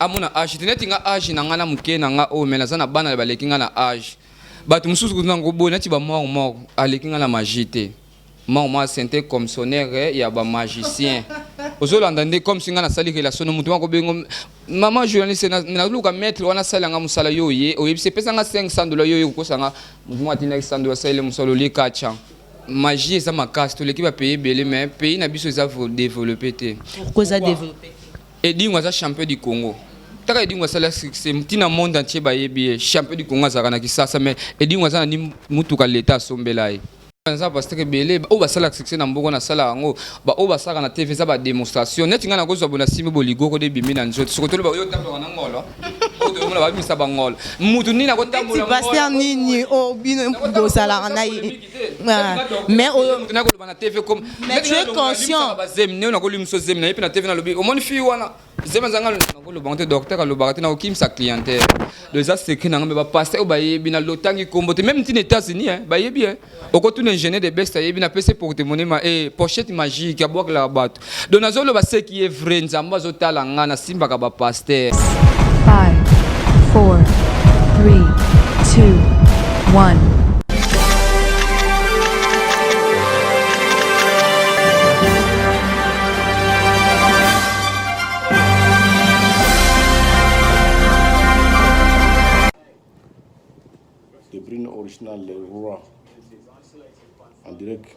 amona âge teneti nga âge na nga na muke na nga o mena zana bana baleki nga na âge bato mususu kuna ngobo neti ba mort aleki nga na magie te moi c'était comme sonnaire ya ba magicien ozolanda nde comme singa na sali relation no mutu mako bengo maman journaliste na luka maître wana sala nga musala yo ye oyebise pesa nga $500 yo ko sanga mutu atina $100 sala musalo le kacha magie ça makasi to l'équipe a payé belé mais pays na biso ça développer te pourquoi ça développer et dingwa za champion du Congo taka dingwa sala succès mtina monde entier ba yebi champion du Congo za kana kisasa mais et dingwa za ni mutu ka l'état sombelai parce que belé o ba sala succès na mboko na sala ngo ba o ba sala na TV za ba démonstration net ngana ko zo bona simi boligo ko de bimi na nzoto sokoto ba yo tambo na ngolo o de mona ba misa ba ngolo mutu ni na ko tambo na pasteur nini o bino do sala na mais o na ko na TV comme mais tu es conscient ba zem ne na ko limso zem na pe na TV na lobi o mon fi wana zema zanga na ko lo banté docteur ka lo bagate na okim sa clientèle les as secret na ba pasteur ba yebi na lotangi kombote même ti États-Unis ba yebi o ko tu ingénieur de best yebi na PC pour te monnaie et pochette magique ya boire la batte donc nazolo ba ce qui est vrai nzamba zotala nga na simba ka ba pasteur 5 4 3 2 1 The Bruno original Le Roi en direct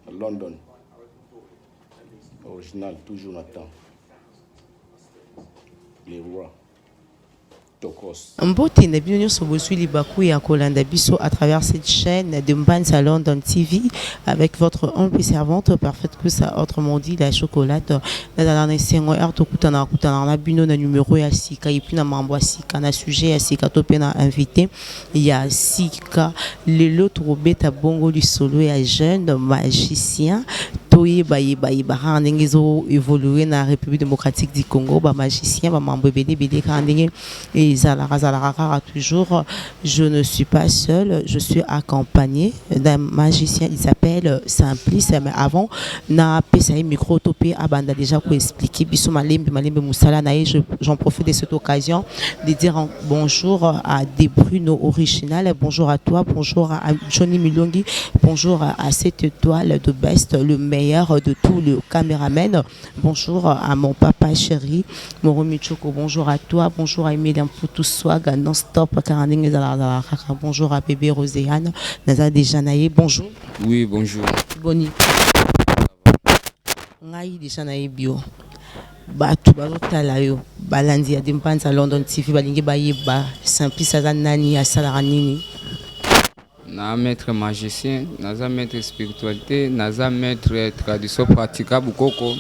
à London. Original, toujours Nathan. Le Roi. Tokos. Mbote na bino nyonso bozwi libaku ya kolanda biso à travers cette chaîne de Mbanza London TV avec votre humble servante parfaite que ça autrement dit la chocolate na na sengo arto kutana na bino na numéro ya sika et puis na mambo ya sika na sujet ya sika to pena invité ya sika lelo to beta bongo li solo ya jeune magicien toye baye ba ndenge évoluer na République démocratique du Congo ba magicien ba mambo bele ka ndenge et Zalarazalarakara toujours, je ne suis pas seule, je suis accompagnée d'un magicien, il s'appelle Simplice, mais avant, na PSA micro-topé, abanda déjà pour expliquer, bisou malembe moussala nae, j'en profite de cette occasion de dire bonjour à des Bruno original, bonjour à toi, bonjour à Johnny Milongi, bonjour à cette étoile de best, le meilleur de tous les caméramens, bonjour à mon papa chéri, Moromi Choko, bonjour à toi, bonjour à Emilien pour tout swag non-stop. Bonjour à bébé Roséane. Naza déjà naïe. Bonjour. Oui, bonjour. Boni. Naïe déjà naïe bio. Batu balotala yo. Balandi ya Mbanza London TV balingi bayeba. Simplice aza nani asala nini. Na maître magicien, naza maître spiritualité, naza maître tradition praticable koko.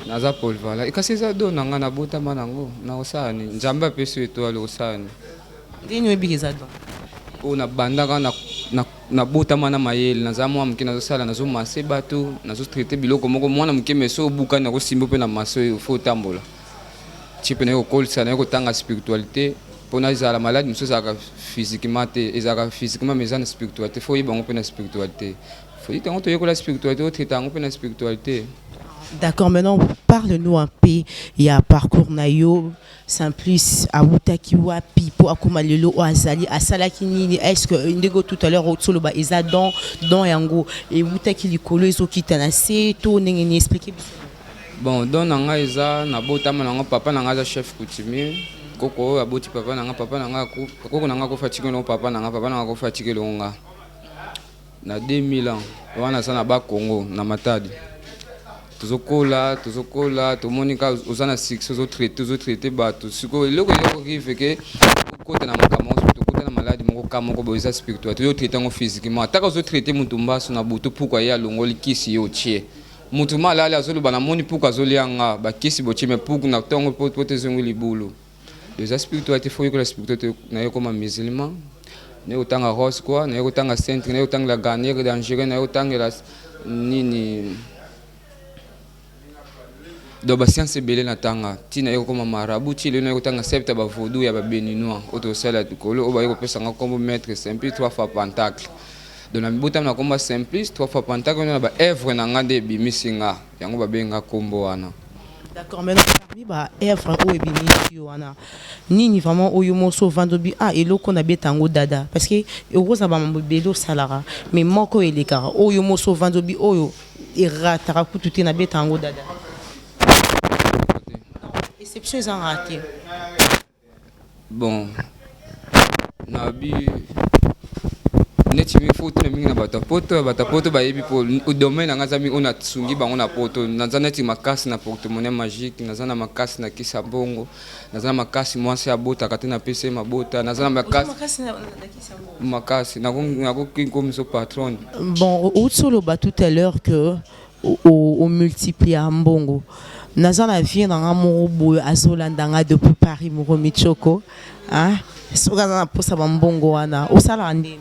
Naza polyvalent. Kasi za do nanga na bota manango na osani. Njamba peso étoile osani. Ndini webikiza do. O na bandaka na bota mana mayele naza mwa mke nazo sala nazo masse bato nazo traiter biloko moko mwana mke meso buka na ko simbo pe na maso yo fo tambola. Chipe na ko kolsa na ko tanga spiritualité pona izala malade muso za physiquement te ezaka physiquement mais na spiritualité fo yibango pe na spiritualité. Faut dire que tu as la spiritualité au traitant pe na spiritualité. D'accord, maintenant parle-nous un peu. Il y a parcours nayo Simplice Awutaki wapi po akoma lelo o azali asalaki nini. Est-ce que ndego tout à l'heure solo ba eza don yango et Awutaki likolo ezokita na se to ndenge ni expliquer. Bon, don nanga eza na botama nanga papa nanga za chef coutumier. Koko aboti papa nanga koko nanga ko fatigué no papa nanga ko fatigué longa. Na 2000 ans wana sana ba Congo na Matadi. Tuzokola tomonika ozana six traité bato siko eloko yoko rive ke kota na makamo kota na maladi moko kama ko boza spirituel to traité ngo physiquement taka zo traité mutu mbaso na butu pourquoi ya longoli kisi yo tie mutu malala azolo bana moni pourquoi azolianga ba kisi botie mais pourquoi na tongo pote zongo libulu les spiritualité faut que la spiritualité na yo comme musulman ne otanga rose quoi ne otanga sainte ne otanga la gagnère dangereux ne otanga la nini do ba science belé na tanga tina yeko koma marabu chile na yeko tanga septa ba vodou ya ba béninois auto sala tukolo o ba yeko pesa nga comme maître Simplice 3 fois pentacle de na mbuta na komba Simplice 3 fois pentacle na ba œuvre na ngande bimisinga yango ba benga kombo wana. D'accord, maintenant, parmi les œuvres où ni vraiment où moso vendobi et l'eau qu'on a bien tango dada parce que heureusement ça va m'embêter salara mais moi quand il est car où moso vendobi où il ratera tout est na bien tango dada exception ils ont raté bon nabi neti mi foto na mingi na batapoto ba yebi po au domaine nga zami on a tsungi ba on a poto nazana ti makasi na porte-monnaie magique nazana makasi na kisa bongo nazana makasi mwasi ya bota kati na pese mabota nazana makasi na kisa bongo makasi na ko comme so patron. Bon au solo ba tout à l'heure que au multiplier mbongo nazana vie na mo boyo azolanda nga depuis Paris mo michoko hein so kana posa ba mbongo wana o sala ndini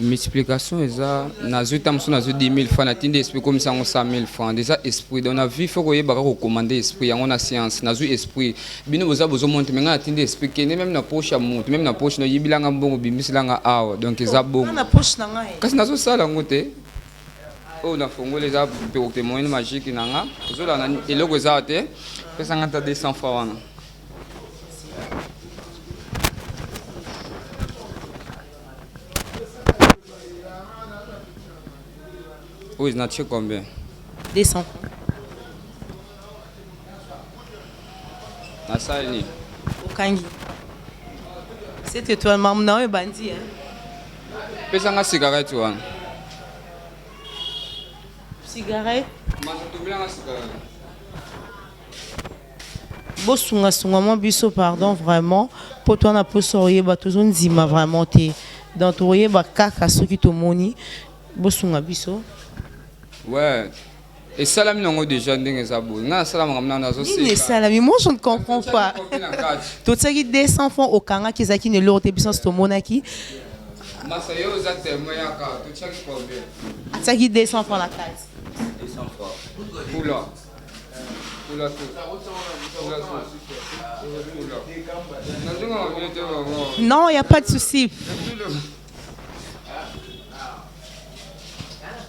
multiplication eza nazuta muso nazu 10 000 francs natinde esprit comme ça on 100 000 francs déjà esprit donc na vie faut que yeba ko commander esprit yango na science nazu esprit bino boza bozo monter menga natinde esprit kene même na poche ya mutu même na poche no yibilanga mbongo bimisilanga awa donc eza bongo na poche na ngai kasi nazo sala ngote o na fongo les a porte-monnaie magique nanga zola na eloko eza te pesa ngata 200 francs wana. Oui, n'a tu combien? 200. Na sali. Okangi. C'était toi maman na bandi hein. Pesa nga cigarette wana. Cigarette? Mazotubila nga cigarette. Bosunga sunga mo biso pardon vraiment pour toi na posoye ba toujours nzima vraiment te dans toye ba kaka soki to moni bosunga biso. Ouais. Et salami nango déjà ndenge zabo. Na salama ngamna nazo seka. Ni salami moi je ne comprends pas. Tout ça qui 200 francs au kanga qui zaki ne l'autre puissance to monaki. Masa yo za témoin ya ka tout ça qui combien? Ça qui 200 francs la case. 200 francs. Poula. Poula tout. Non, il y a pas de souci.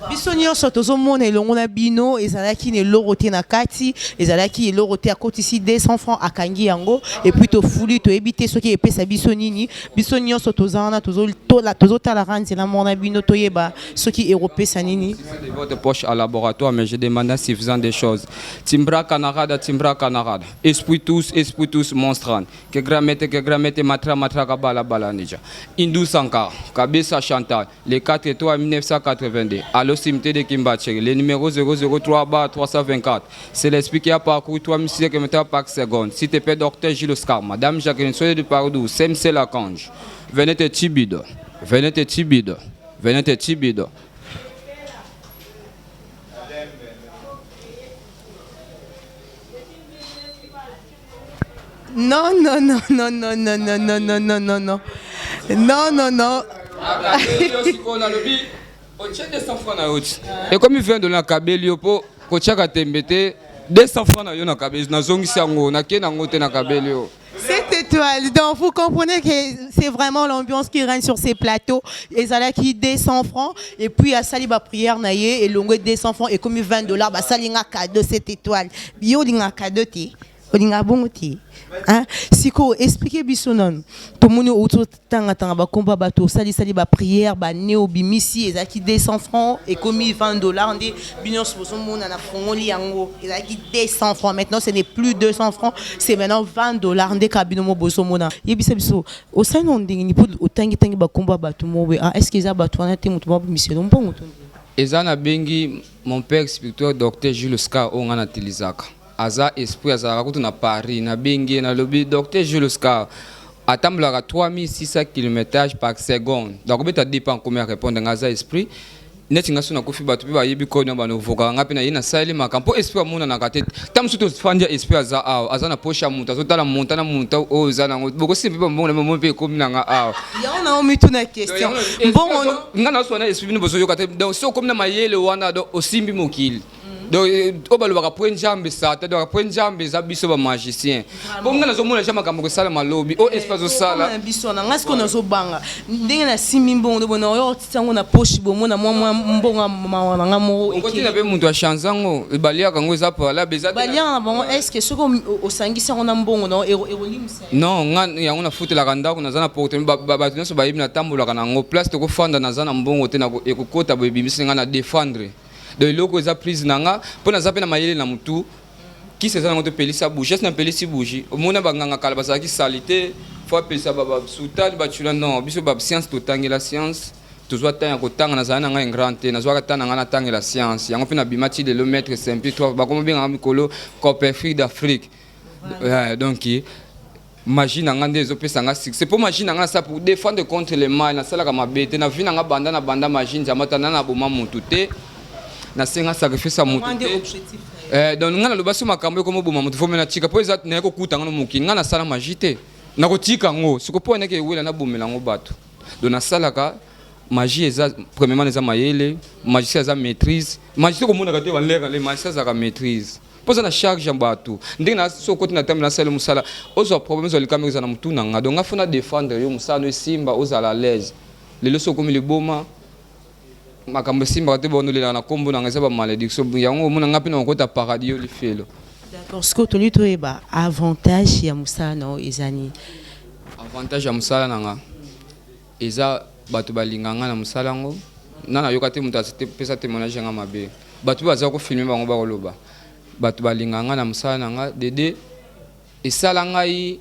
Biso nyonso tozomona elongo na bino ezalaki ne lorote na kati ezalaki elorote à côté ici 200 francs akangi yango et puis to fuli to ebité soki epesa biso nini biso nyonso tozana tozotala ranzi la mona bino toyeba soki européen nini de votre poche à laboratoire mais je demande si faisant des choses timbra canarada esprit tous monstran que gramete matra kabala bala nija Indou Sankar Kabesa Chantal les 4 étoiles 1982 au cimetière de Kimbatcheri, le numéro 003-324. C'est l'esprit qui a parcouru 3600 km par seconde. Si tu es docteur Gilles Oscar, Madame Jacqueline, soyez du Pardou, Semse Lacange. Venez te tibido. Non. Et comme il vient de la Kabelio pour Kochaka Tembete, 200 francs na Kabelio, na zongi sango, na kenangote na Kabelio. Cette étoile, donc vous comprenez que c'est vraiment l'ambiance qui règne sur ces plateaux. Et ça là qui 200 francs, et puis à Saliba prière naïe, et longue 200 francs, et comme $20, bah salinga cadeau cette étoile. Bio linga cadeau ti, linga bon ti. Hein? Siko expliquez bisonon. Tout le monde autour tanga ba combat bateau sali ba prière ba néo bimisi ezaki 200 francs et commis $20 on dit binion soso mona na fongoli yango ezaki 200 francs maintenant ce n'est plus 200 francs c'est maintenant $20 on dit kabino mo boso mona yebisa biso au sein on dit ni pour otangi ba combat bateau mo est-ce qu'ils a bateau na te mutu ba mission donc bon ezana bengi mon père spirituel docteur Jules Oscar ongana tilizaka aza esprit azalaka kutu na Paris na bengi na lobby docteur Jules Oscar atambolaka 3600 km par seconde donc beta dépend comment répondre ngaza esprit neti ngaso na kofi batu ba yebi ko na voka ngapi na yina sali makampo esprit amuna na kate tamsu to fanja esprit aza na posha muta zotala montana muta o zana boko simbi ba mbona mo pe ko minanga awa ya na omi tuna question bon ngana so na esprit no bozo yokate donc so comme na mayele wana do osimbi mokili donc o balobaka po njambe sata donc po njambe za biso ba magicien po ngana zo mona chama kambo sala malobi o espace sala biso na ngasko na zo banga ndenge na simi mbongo bona yo tsango na poche bo mona mwa mbongo mawana ngamo ekoti na be muntu a chanzango balia kango za pala beza balia na bango est-ce que soko osangisa ngona mbongo na erolimisa non ngana yango na futela kanda ko na zana porte ba tunso ba yibina tambola kana ngo place to ko fanda na zana mbongo te na ekokota bo bimisi ngana défendre de loko eza prise nanga pona zape na mayele na mutu qui se zana ngoto pelisa bougie na pelisi bougie omona banganga kala basaki salité faut pelisa baba sultan batula non biso bab science to tangela science tozwa tanga kotanga na zana nga ingrante na zwa tanga na tangela science yango pe na bimati de le maître simple toi bakomo benga mikolo Copperfield d'Afrique donc magie na ngande zo pesa nga c'est pour magie na nga ça pour défendre contre les mal na sala kama bete na vina nga banda magie nzamata na boma mutu te na senga sacrifice mutu te donc nga na lobaso makambo ko moboma mutu fomena tika po ezat na ko kuta nga muki nga na sala magie te na ko tika ngo siko po neke wela na bomela ngo bato donc na sala ka magie eza premièrement eza mayele magie eza maîtrise magie ko mona ka te banleka le magie eza ka maîtrise poza na charge ya bato ndenge na so koti na tamela sala musala ozo problème zo likameza na mutu na nga donc afuna défendre yo musala no simba ozala à l'aise lelo so komi le boma makambo simba te bono le na kombo na ngeza ba malédiction yango mona ngapi na kota paradis yo lifelo d'accord ce que toni to eba avantage ya musala no ezani avantage ya musala nanga eza bato balinganga na musala ngo nana yoka te mutu pesa témoignage nga mabe bato baza ko filmer bango ba koloba bato balinganga na musala nanga dede esala ngai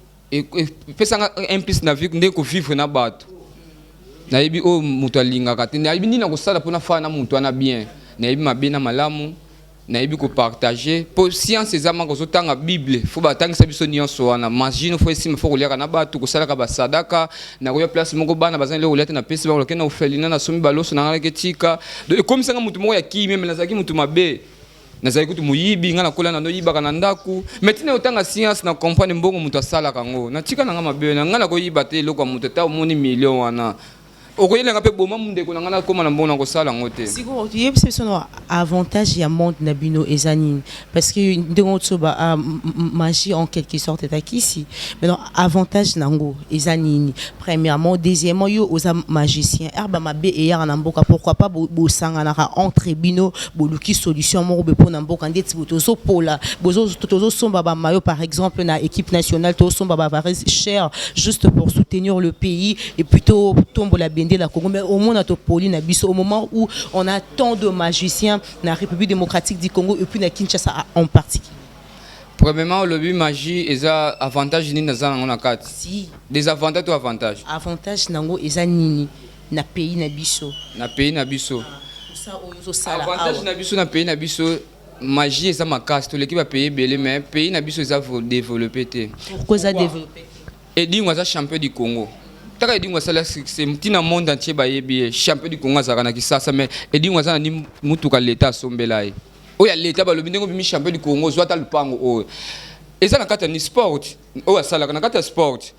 pesa nga implice na vie ndeko vivre na bato na yebi o mutu alingaka te na yebi nina kosala mpona fana na mutu wana bien na yebi mabe na malamu na yebi kopartage po science eza maka ozotanga bible fo batangisa biso nyonso wana magie no fo esima fo koliaka na bato kosalaka basadaka na koya place moko bana bazali kolia te na pesi bakoloke na ofelina na somi baloso na ngalaki tika donc ekomisanga mutu moko ya kimi me nazalaki mutu mabe nazali kutu muyibi nga nakola na noyibaka na ndaku metina otanga science na comprendre mbongo mutu asalaka ngo na tika na nga mabe na nga nakoyiba te eloko ya mutu ta omoni million wana okoyelenga pe boma mundeko na nga nakoma na mbongo na kosala ngo te siko yebisa biso no avantage ya monde na bino ezanini parce que ndenge otsoba magie en quelque sorte etakisi mais non avantage nango ezanini premièrement deuxièmement yo oza magicien erba mabe eyaka na mboka pourquoi pas bosanganaka entre bino boluki solution moko be mpona mboka ndeti tozopola tozosomba bamayo par exemple na équipe nationale tozosomba bavares cher juste pour soutenir le pays et plutôt tombola la Congo, mais au monde au moment où on a tant de magiciens dans la République démocratique du Congo et puis dans Kinshasa en particulier. Premièrement, le but magie est un avantage ni dans un quatre. Si. Des avantages ou avantages. Avantage nango est nini na pays na biso. Na pays na biso. Ça ozo sala. Avantage na biso na pays na biso. Magie est ma casse. Tout l'équipe a payé belé mais pays na biso est développé. Pourquoi ça développé? Et dit moi ça champion du Congo. Taka edi ngwasala c'est mtina monde entier ba yebi champion du Congo azaka ki sasa mais edi ngwasala ni mutuka l'état sombelai oya l'état ba lobi ndenge bimi champion du Congo zwata lupango o eza na kata ni sport o asala na kata sport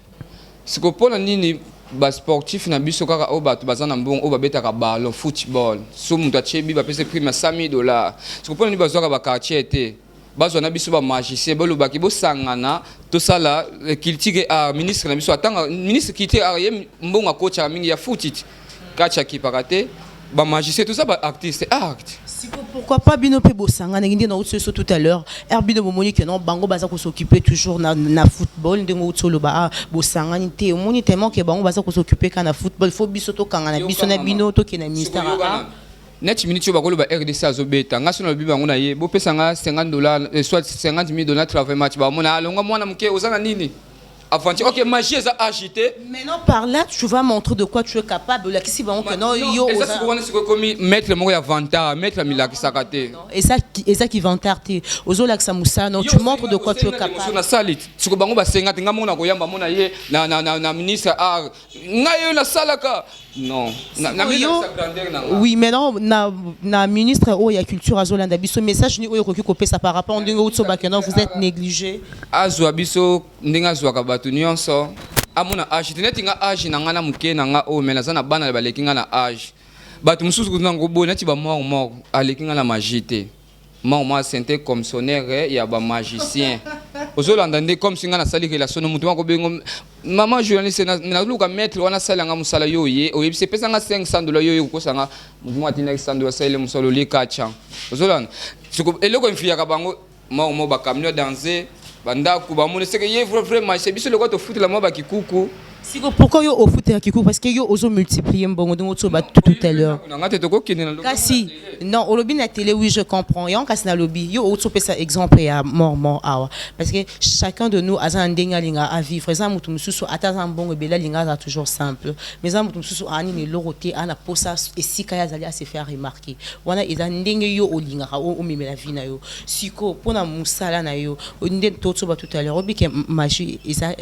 sikopona nini ba sportif na biso kaka o bato bazana mbongo o babetaka ballon football so mutu achebi ba pese prime $100 sikopona ni bazwaka ba quartier te bazwa na biso ba magicien bolobaki bosangana tosala critique a ministre na biso atanga ministre critique a ye mbonga kocha mingi ya footit kacha kipakate ba magicien tout ça ba artiste art pourquoi pas bino pe bosangana ngindi na utso tout à l'heure herbino bomoni que non bango baza ko s'occuper toujours na football ndengo utsolo ba bosangani te omoni tellement que bango baza ko s'occuper kana football faut biso to kangana biso na bino to ke na ministère net minute yo bakolo ba RDC azobeta ngaso na bibango na ye bo pesa nga $50 soit $50,000 travail match ba mona alonga mwana mke ozana nini avantage ok magie eza agité maintenant par là tu vas montrer de quoi tu es capable la kisi bango que non yo eza siko wana siko komi mettre moko ya vantard mettre milaki sakate et ça qui vantard te ozola que ça musa non tu montres de quoi tu es capable na salit siko bango ba 50 nga mona koyamba mona ye na ministre art ngayo na salaka non na oui mais non na ministre o ya culture azolanda biso message ni oyo koki kopesa par rapport ndingo utso bakena vous êtes négligé azwa biso ndinga azwa ka batu nyonso amona age teneti nga age na nga na muke na nga o mena zana bana baleki nga na age batu mususu kuna ngobo neti ba mort aleki nga na magie te Moi sentais comme sonnaire il y a ba magicien ozolanda comme si ngana sali relation mutu mako bengo maman journaliste na luka maître wana sala nga musala yo ye o yebise pesa nga $500 yo ko sanga mutu atina $100 sala musalo li kacha ozolanda siko eloko mfia ka bango mo ba camion danser banda ku ba mone seke ye vraiment c'est biso le ko to foutre la mo ba kikuku. Pourquoi yo au foot et Kikou? Parce que yo oso multiplier bon donc tout à l'heure. Kasi non au lobby na télé oui je comprends. Yon kasi na lobby yo auto peut ça exemple ya mort awa parce que chacun de nous a un denga linga à vivre. Ça mutu mususu atazan bon bela linga ça toujours simple. Mais ça mutu mususu ani ne loroté ana posa et si kaya zali à se faire remarquer. Wana eza ndenge yo o linga o meme la vie na yo. Siko pona musala na yo. Ndé toto ba tout à l'heure obi ke magie eza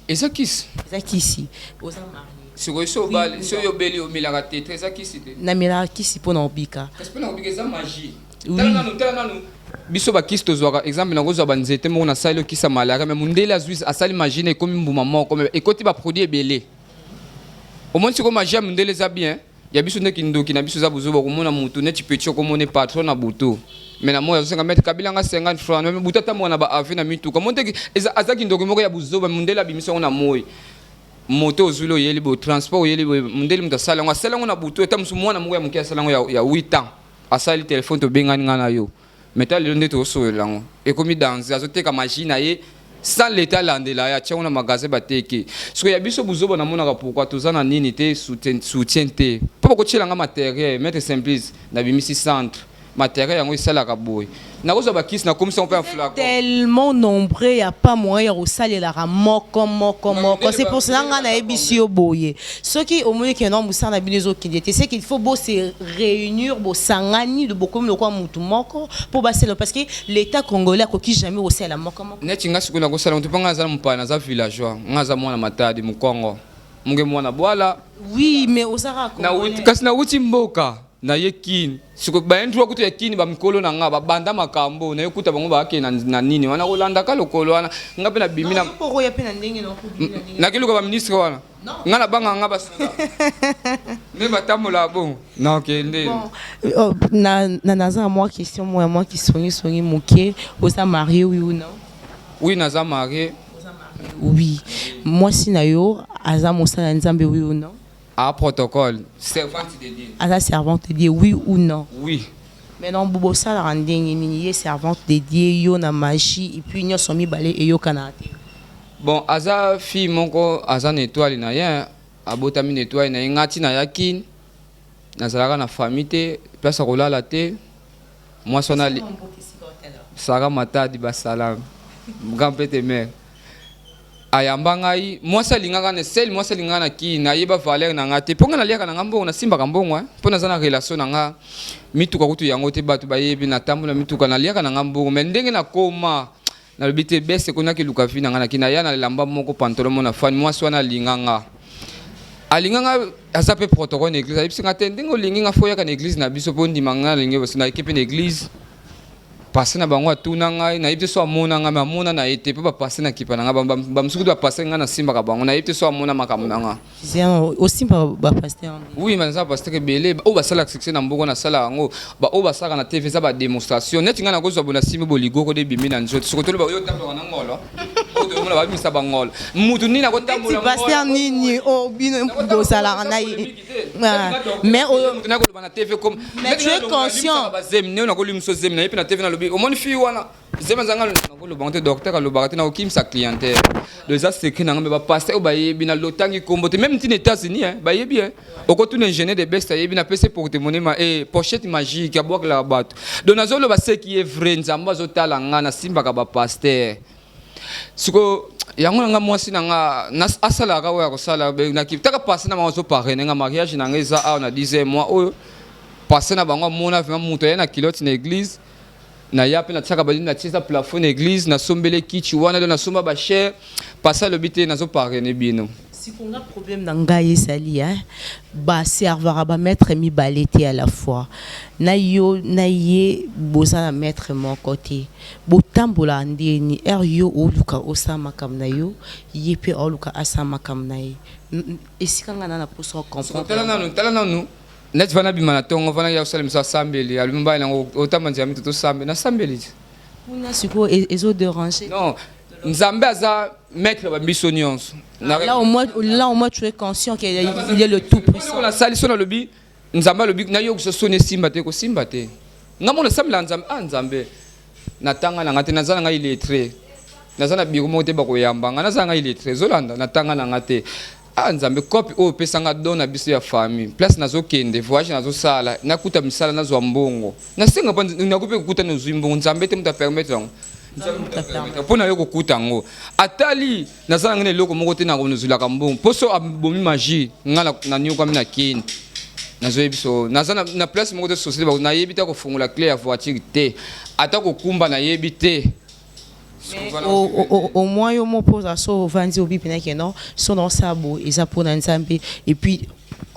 Ezakis. Ezakisi. Si vous avez un beli au milarate, Ezakisi. Na milarakisi pour n'obika. Parce que n'obika c'est magie. Talana biso ba kisto zoaka exemple na gozo banzete mo na sali kisa malaka mais mundela zuis asali magie comme mbuma moko comme ekoti ba produit belé. Au moins si ko magie mundela za bien, ya biso ne kindoki na biso za buzo ko mona mutu ne tipetio ko mona patron na buto. Mais na moya 50 mètres kabila nga 50 francs même butata mwana ba ave na mitu ko monte azaki ndoki moko ya buzo ba mundela bimiso na moyi. Moto ozulo yeli bo transport yeli bo mundeli mtasala ngo sala ngo na buto eta musu mwana moko ya mukia sala ngo ya 8 ans. Asali téléphone to bengani nga na yo. Meta le ndeto so lango. E komi danser azoteka machine aye sans l'état landela ya tia na magasin bateke. Siko ya biso buzo bona mona ka pourquoi tozana nini te soutien te. Poko ko tshela nga matériel mettre simplice na bimisi centre. Matériel yango isala ka boy. Na kozo ba kiss na comme ça on peut en flacon. Tellement nombreux y a pas moyen au saler la moko. C'est pour ça nga na ebisi o boye. Ce qui au moins que non musa na bilezo qui était c'est qu'il faut se réunir bo sangani de beaucoup le quoi mutu moko pour basser parce que l'état congolais a qui jamais au sala moko. Neti nga sikuna ko sala on te panga za mpana za villageois ngaza mwana matadi mu Congo. Munge mwana bwala. Oui mais au sara na uti kasi na uti mboka. Na yekini siko baendwa kutu yakini ba mikolo na nga banda makambo na yokuta bango ba ke na nini wana kolanda ka lokolo wana ngape na bimina poko ya pena ndenge no kubina na kiluka ba ministre wana nga na banga nga basula me batamola bon non kende na naza moi question moi qui songi moké osa marié oui ou non? Oui naza marié. Oui moi si na yo aza mosala nzambe oui ou non? À protocole, servante de Dieu. À la servante de Dieu, oui ou non? Oui. Mais non, bobo ça la rende ni servante de Dieu, yo na magie et puis nyo somi balé et yo kanate. Bon, aza fille moko aza étoile na ya, abotami étoile na ngati na yakin. Nazalaka na famille place kolala te. Moi sona Sara Matadi basalam. Grand pete mère. Ayamba ngai moi salingaka na sel moi salingaka na ki na yeba valeur na ngate ponga na liaka na ngambo na simba kambongo pona za na relation na nga mituka kutu yango te batu bayebi na tambo na mituka na liaka na ngambo mais ndenge na koma na lobite bese kona ki luka fina nga na kina ya na lamba moko pantalon mona fan moi swana linganga alinganga azape protocole na église ayibisi ngate ndenge olingi nga foya ka na église na biso pondi manga linge basi na équipe na église passer na bango atuna ngai na yebite so amona nga amona na ete pe ba passer na kipa na nga ba msuku ba passer nga na simba ka bango na yebite so amona makambo na nga aussi ba passer oui mais ça passer que belé o ba sala succès na mbongo na sala ngo ba o ba sala na TV za ba démonstration net nga na ko zo bona simba boligo ko de bimi na nzoto so ko tolo ba yo tambo na ngolo o de mona ba misa ba ngolo mutu ni na ko tambo na passer nini o bino do sala na mais o na ko na TV comme mais tu es conscient ba zem ne na ko limso zem na yepe na TV na lobi au monde fille wana zema zanga le banque docteur ka lo barate na okim sa clientèle les as secret na ngamba passer o bayebi na lotangi kombo te même tin États-Unis bayebi o ko tout ingénieur de best yebi na PC porte-monnaie ma pochette magique ya boak la bato donc nazolo ba ce qui est vrai nzamba zotala nga na simba ka ba pasteur siko yango nga mwasi na nga na asala ka wa ko sala na kitaka passer na mazo parrainer nga mariage na nga za na 10 mois o passer na bango mona vraiment muto na kilote na église na yape na tsaka bali na tisa plafond église na sombele kichi wana na somba ba cher passer le bité na zo parrainer bino si on a problème na ngai sali ba serveur ba mettre mi balete à la fois na yo na ye boza na mettre mon côté botambola ndeni yo oluka osama kam na yo yepe oluka asama kam na ye esika ngana na poso comprendre tala nanu net vana bimana tongo vana ya usale msa sambeli alumba na otama nzambe to sambe na sambeli kuna siko ezo déranger non nzambe aza maître ba biso nyonso là au moins tu es conscient qu'il est le tout puissant la sali sona lobi nzambe lobi na yo ko sone simba te ko simba te ngamona samla nzambe nzambe natanga na ngate nazana ngai lettre nazana biko mote ba ko yamba ngana zanga lettre zolanda natanga na ngate nzambe kopi o pesanga dona biso ya famille place nazo kende voyage nazo sala nakuta misala nazo mbongo nasenga pa nakupe kukuta nazo mbongo nzambe te muta permettre pona yo kokuta ngo atali nazana ngene loko moko te na konozula ka mbongo poso abomi magie ngala na nyoka mina kini nazo yebiso nazana na place moko te société ba na yebita ko fungula clé ya voiture te ata ko kumba na yebite. Au moins, il m'oppose à ça, au Vandi, au Bipina, qui est non, son nom sabo, et ça pour Nzambe, et puis,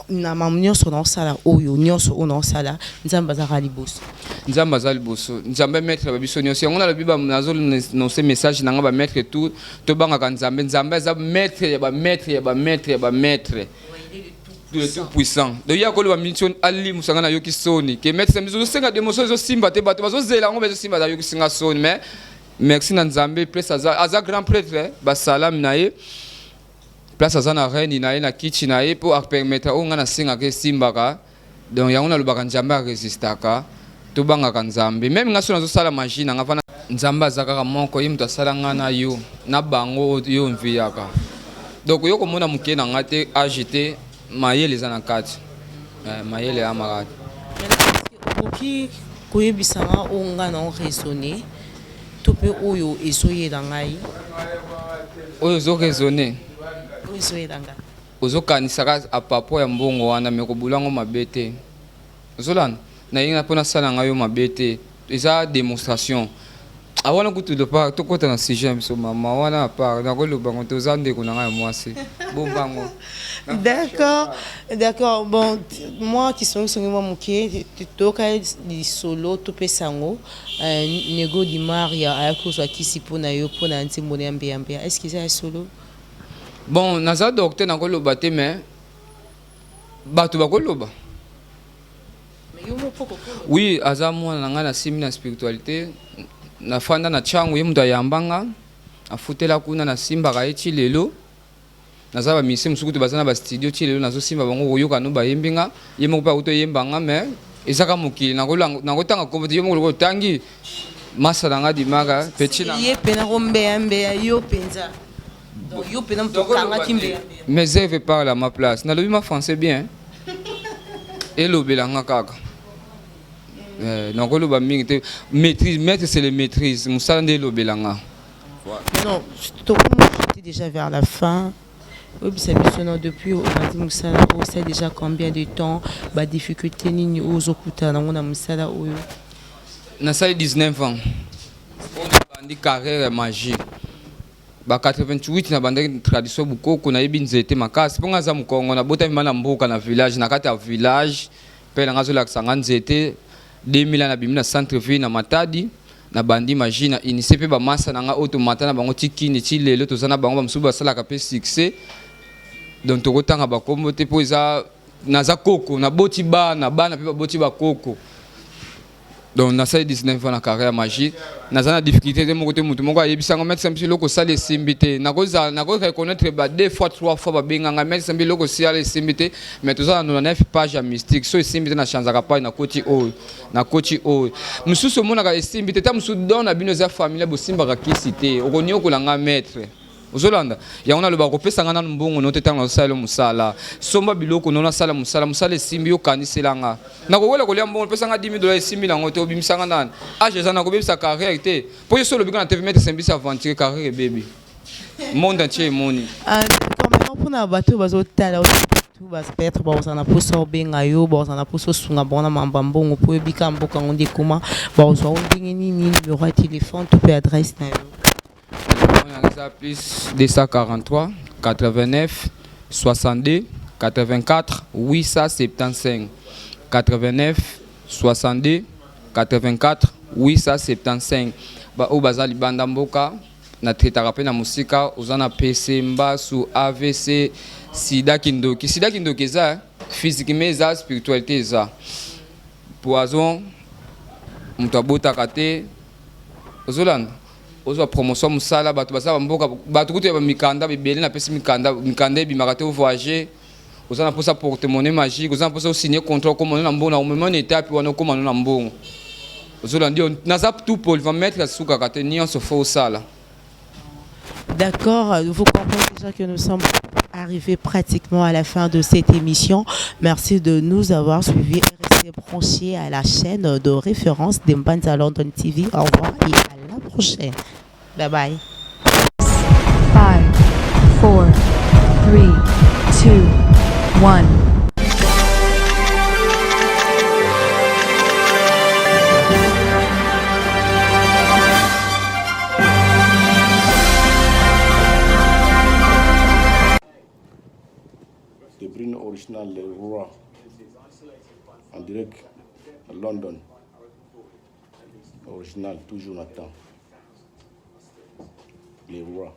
na mamnyo son nom sala, oyo, nyon son nom sala, Nzamba Zara Libos. Nzamba Zara Libos, Nzamba mettre la bisonio, si on a le biba, nazol, non, ces messages, n'a pas mettre tout, to banga Nzamba, Nzamba Zara mettre, yaba mettre, yaba mettre, yaba mettre. Le tout puissant. De ya ko le mission ali musanga na yoki soni, que mettre ces miso senga de moso zo simba te bato, bazo zela ngo bezo simba da yoki singa soni, mais merci na Nzambe place aza grand prêtre ba salam nae place aza na reine nae na kichi nae pour permettre o ngana singa ke simbaka donc ya ona lobaka Nzambe resistaka to banga ka Nzambe même ngaso nazo sala magie na ngafana Nzambe azaka moko yimuta sala ngana yo na bango yo mviaka donc yo komona muke na ngate agité mayele zana kati mayele amara oki koyebisanga o ngana raisonner Topé oyo esoye dangai oyo zo raisonner esoye danga ozo kanisaka apapo ya mbongo wana me ko bulango mabete ozolana na yinga pona sala ngayo mabete eza démonstration awana kutu de part to kota na sujet biso mama wana part na ko lobango to zande ko na ngayo mwasi bombango. D'accord. Bon, moi qui suis moi mouké, tu toka di solo to pesango, nego di Maria a cause qui si pona yo pona anti moniambe ambe. Est-ce que c'est solo? Bon, naza docteur na ko loba te mais bato ba ko loba. Mais yo mo poko. Oui, aza mwana nga na simi na spiritualité na fanda na changu ye muta yambanga afutela kuna na simba ka echi lelo. Nazaba mise musuku to bazana ba studio ti lelo nazo simba bango koyoka no ba yembinga ye moko pa uto yembanga me ezaka mokili na kotanga kombote yo moko tangi masala nga di maga petit na ye pena rombe ambe yo penza yo pena mtokanga timbe mais je vais parler à ma place na lobi ma français bien et lobelanga kaka na ko loba mingi te maîtrise maître c'est le maîtrise musala nde lobelanga non to j'étais déjà vers la fin. Oui, c'est bien depuis on a dit Moussala, c'est déjà combien de temps, bah difficulté ni aux okuta na on Moussala oyo. Na ça 19 ans. On a dit carrière magie. Ba 88 na bande tradition bukoko na yebi nzete makasi ponga za mukongo na bota mimana mboka na village na kati ya village pe na ngazo la ksanga nzete 2000 na bimina centre ville na Matadi. Na bandi magie na initié pe ba masa na nga automata na bango tikini ti lelo tozana bango ba musuba sala ka pe succès donc to kotanga ba kombo te po eza naza koko na boti bana pe ba boti ba koko donc na sa 19 ans na carrière magie naza na difficulté te moko te mutu moko ayebisa ngo mettre sambi loko sala simbité na ko reconnaître ba 2 fois 3 fois ba benga nga mettre sambi loko sala simbité mais tozana na 9 page ya mystique so simbité na chanza ka pa na koti o mususu mona ka simbité ta musu don na bino za famille bo simba ka kisité okoni okolanga maître ozolanda ya ona loba kopesa ngana mbongo no tetanga osala musala somba biloko no na sala musala simbi okaniselanga na kowela kolia mbongo pesa nga $10,000 simbi lango te obimisanga nani age za na kobebisa carrière te po yeso lobika na TV mettre simbi sa aventure carrière baby monde entier moni comment pour na bateau bazotala tout va se perdre ba osana poso benga yo ba osana poso sunga bona mamba mbongo po yebika mboka ngonde kuma ba oswa ndingi nini numéro de téléphone tout pe adresse na yo. Plus 243 89 62 84 875 89 62 84 875 ba obazali banda mboka na tretaka pe na musika ozana PC mbasu AVC sida kindoki eza physiquement eza spiritualité eza poison moto abotaka te ozolanda ozwa promotion mosala bato basala bamboka bato kutu ya bamikanda bibele napesi mikanda ebimaka te ovoyage oza na mposa porte-monnaie magique oza na mposa osigne contrat okomano na mbongo na omema na etape wana okomano na mbongo ozolanda yo naza tout polyvalent asukaka te nyonso fo osala. D'accord, vous comprenez déjà que nous sommes arrivés pratiquement à la fin de cette émission. Merci de nous avoir suivis et restez branchés à la chaîne de référence d'Mbanza London TV. Au revoir et à la prochaine. Bye bye. 5, 4, 3, 2, 1. The Brino original, le roi, en direct à London. Original, toujours Nathan. Les rois.